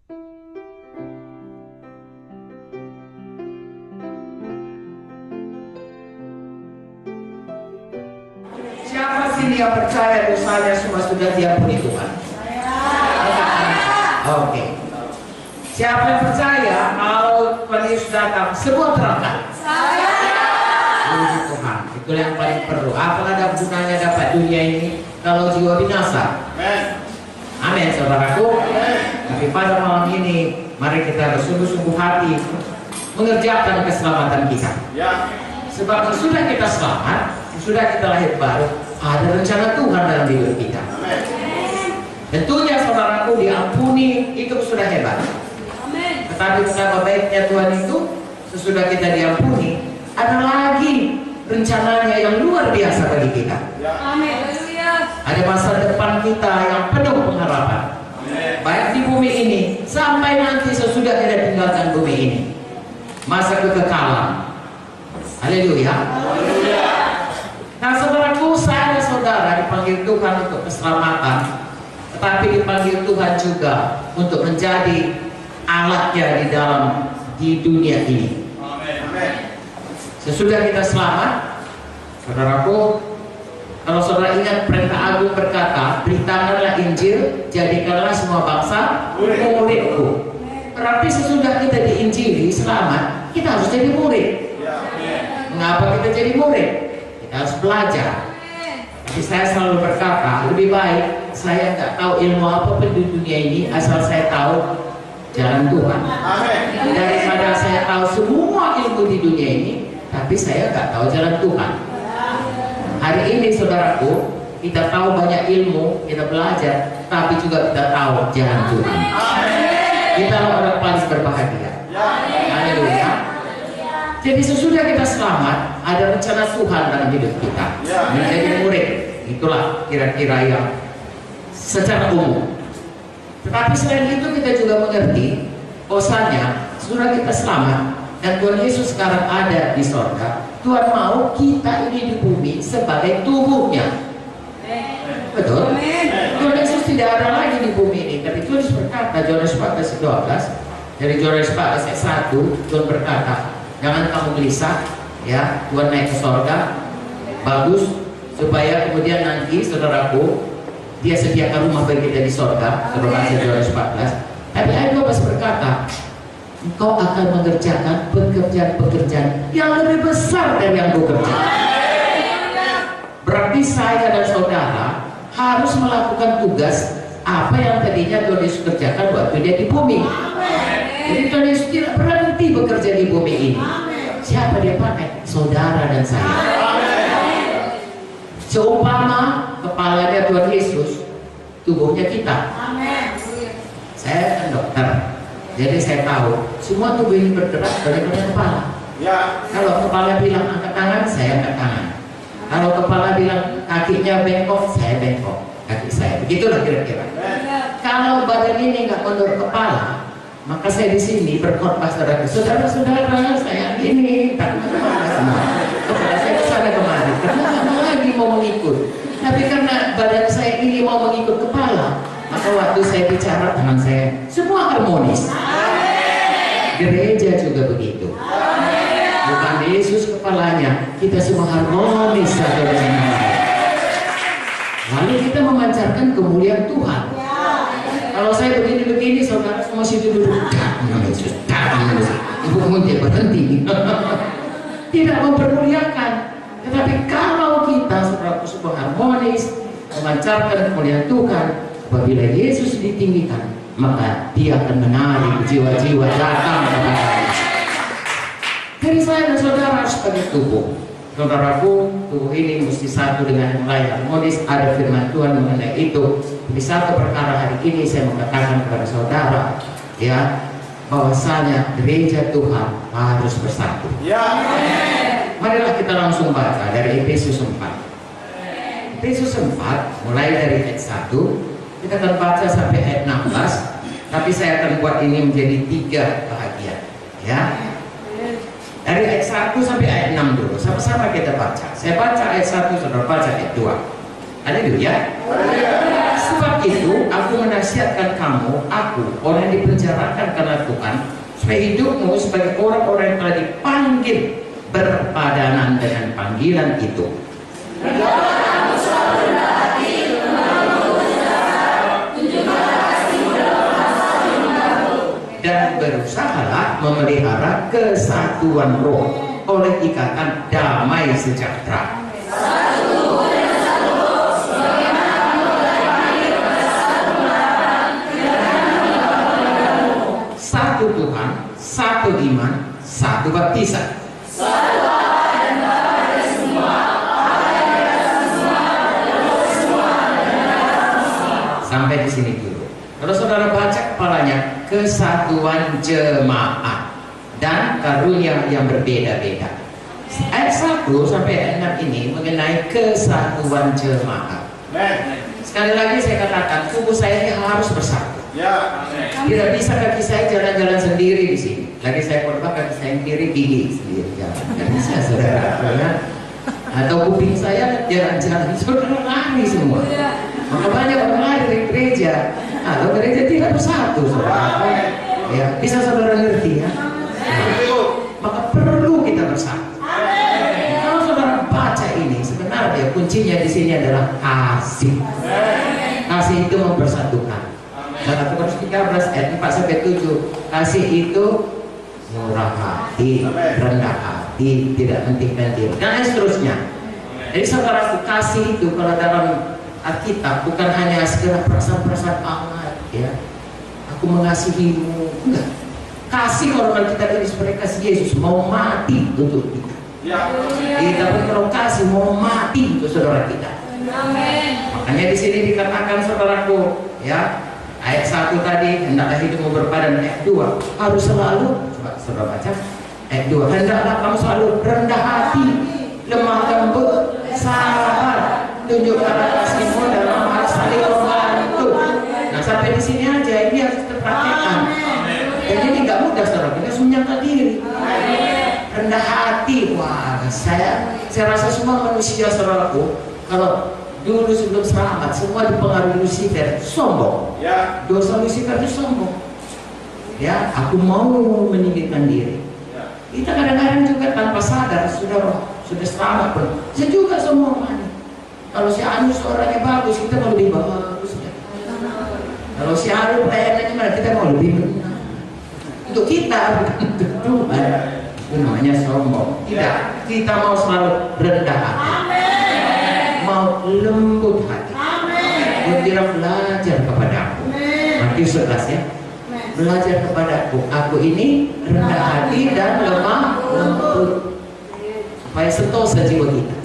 Siapa sini yang percaya dosanya semua sudah diampuni Tuhan? Oke. Siapa yang percaya kalau Tuhan Yesus datang semua terangkat? Puji Tuhan. Itu yang paling perlu. Apalah ada gunanya dapat dunia ini kalau jiwa binasa? Amin, saudaraku. Tapi pada malam ini mari kita bersungguh-sungguh hati mengerjakan keselamatan kita. Sebab sudah kita selamat, sudah kita lahir baru, ada rencana Tuhan dalam hidup kita. Tentunya saudaraku diampuni itu sudah hebat. Tetapi betapa baiknya Tuhan itu sesudah kita diampuni ada lagi rencananya yang luar biasa bagi kita. Ada masa depan kita yang penuh pengharapan. Baik di bumi ini sampai nanti sesudah kita tinggalkan bumi ini. Masa kekekalan. Haleluya. Nah saudaraku, saya dan saudara dipanggil Tuhan untuk keselamatan, tetapi dipanggil Tuhan juga untuk menjadi alatnya di dunia ini. Sesudah kita selamat, saudaraku, kalau saudara ingat perintah agung berkata, beritakanlah Injil, jadikanlah semua bangsa muridku. Berarti sesudah kita diinjili selamat, kita harus jadi murid. Mengapa kita jadi murid? Kita harus belajar. Tapi saya selalu berkata, lebih baik saya nggak tahu ilmu apapun di dunia ini, asal saya tahu jalan Tuhan. Daripada saya tahu semua ilmu di dunia ini, tapi saya nggak tahu jalan Tuhan. Hari ini saudaraku, kita tahu banyak ilmu, kita belajar, tapi juga kita tahu jalan Tuhan. Kita orang paling berbahagia. Haleluya. Jadi sesudah kita selamat, ada rencana Tuhan dalam hidup kita. Menjadi murid, itulah kira-kira yang secara umum. Tetapi selain itu kita juga mengerti bahwasanya sesudah kita selamat dan Tuhan Yesus sekarang ada di sorga, Tuhan mau kita ini di bumi sebagai tubuhnya. Betul? Tuhan Yesus tidak ada lagi di bumi ini. Tapi Tuhan Yesus berkata, Yohanes 14:12, dari Yohanes 14 ayat 1, Tuhan berkata, jangan kamu gelisah, ya, Tuhan naik ke sorga, bagus, supaya kemudian nanti saudaraku, dia sediakan rumah bagi kita di sorga, saudara Yohanes 14. Tapi ayat 12 berkata, engkau akan mengerjakan pekerjaan-pekerjaan yang lebih besar dari yang kau kerjakan. Berarti saya dan saudara harus melakukan tugas apa yang tadinya Tuhan Yesus kerjakan waktu dia di bumi. Jadi Tuhan Yesus tidak berhenti bekerja di bumi ini. Siapa dia pakai? Saudara dan saya. Seumpama kepalanya Tuhan Yesus, tubuhnya kita. Saya kan dokter, jadi saya tahu semua tubuh ini bergerak dari kepala. Kalau kepala bilang angkat tangan, saya angkat tangan. Kalau kepala bilang kakinya bengkok, saya bengkok kaki saya. Begitulah kira-kira. Kalau badan ini nggak menurut kepala, maka saya di sini berkhotbah saudara-saudara, saya ini tak semua. Kepala saya kesana kemari, karena nggak mau lagi mau mengikut. Tapi karena badan saya ini mau mengikut kepala, maka waktu saya bicara tangan saya semua harmonis. Gereja juga begitu. Bukan Yesus kepalanya, kita semua harmonis satu dengan yang lain. Lalu kita memancarkan kemuliaan Tuhan. Kalau saya begini-begini, saudara semua situ duduk, Yesus, ibu kemudian berhenti. Tidak mempermuliakan. Tetapi kalau kita saudara semua harmonis, memancarkan kemuliaan Tuhan, apabila Yesus ditinggikan, maka dia akan menarik jiwa-jiwa datang kepada Yesus. Jadi saya dan saudara sebagai tubuh, saudaraku, tubuh ini mesti satu dengan yang lain harmonis. Ada firman Tuhan mengenai itu. Di satu perkara hari ini saya mengatakan kepada saudara, ya, bahwasanya gereja Tuhan harus bersatu. Marilah kita langsung baca dari Efesus 4. Efesus 4 mulai dari ayat 1, kita akan baca sampai ayat 16. Tapi saya akan buat ini menjadi 3 bahagian, ya. Dari ayat 1 sampai ayat 6 dulu. Sama-sama kita baca. Saya baca ayat 1, saudara baca ayat 2. Haleluya. Sebab Sebab itu aku menasihatkan kamu, aku orang yang dipenjarakan karena Tuhan, supaya hidupmu sebagai orang-orang yang telah dipanggil berpadanan dengan panggilan itu. Dan berusahalah memelihara kesatuan roh oleh ikatan damai sejahtera. Satu Tuhan, satu iman, satu baptisan. Sampai di sini dulu. Kalau saudara baca kepalanya, kesatuan jemaat dan karunia yang berbeda-beda. Ayat 1 sampai ayat 6 ini mengenai kesatuan jemaat. Sekali lagi saya katakan, tubuh saya ini harus bersatu. Tidak bisa kaki saya jalan-jalan sendiri di sini. Lagi saya khotbah, kaki saya yang kiri gigi sendiri jalan. Tidak bisa, saudara. Atau kuping saya jalan-jalan, saudara lari semua. Maka banyak orang lari dari gereja. Kalau gereja tidak bersatu, saudara. Ya, bisa saudara ngerti ya? Maka perlu kita bersatu. Kalau saudara baca ini, sebenarnya kuncinya di sini adalah kasih. Kasih itu mempersatukan. Dan 1 Korintus 13 ayat 4 sampai 7, kasih itu murah hati, rendah hati, tidak mentingkan diri, dan seterusnya. Jadi saudara, kasih itu kalau dalam Alkitab bukan hanya sekedar perasaan-perasaan hangat, ya. Aku mengasihimu, enggak. Kasih kalau kita ini seperti kasih Yesus mau mati untuk kita. Kita pun kalau kasih mau mati untuk saudara kita. Makanya di sini dikatakan saudaraku, ya. Ayat 1 tadi, hendaklah hidupmu berpadan. Ayat 2 harus selalu, coba saudara baca. Ayat 2, hendaklah kamu selalu rendah hati, lemah lembut, sabar, tunjukkanlah kasihmu dalam hal saling membantu. Nah sampai di sini aja ini harus terpraktekkan. Dan ini nggak mudah saudara, kita menyangka diri. Rendah hati, wah saya rasa semua manusia saudaraku, kalau dulu sebelum selamat semua dipengaruhi Lucifer, sombong. Dosa Lucifer itu sombong. Ya, aku mau meninggikan diri. Kita kadang-kadang juga tanpa sadar sudah selamat pun. Saya juga sombong. Kalau si Anu suaranya bagus, kita mau lebih bagus. Kalau si Anu pelayanannya mana, kita mau lebih benar. Untuk kita, bukan untuk Tuhan. Itu namanya sombong. Tidak, kita mau selalu rendah hati. Mau lembut hati. Dia belajar kepadaku. Matius 11 ya. Belajar kepadaku. Aku ini rendah hati dan lemah lembut. Supaya sentosa jiwa kita.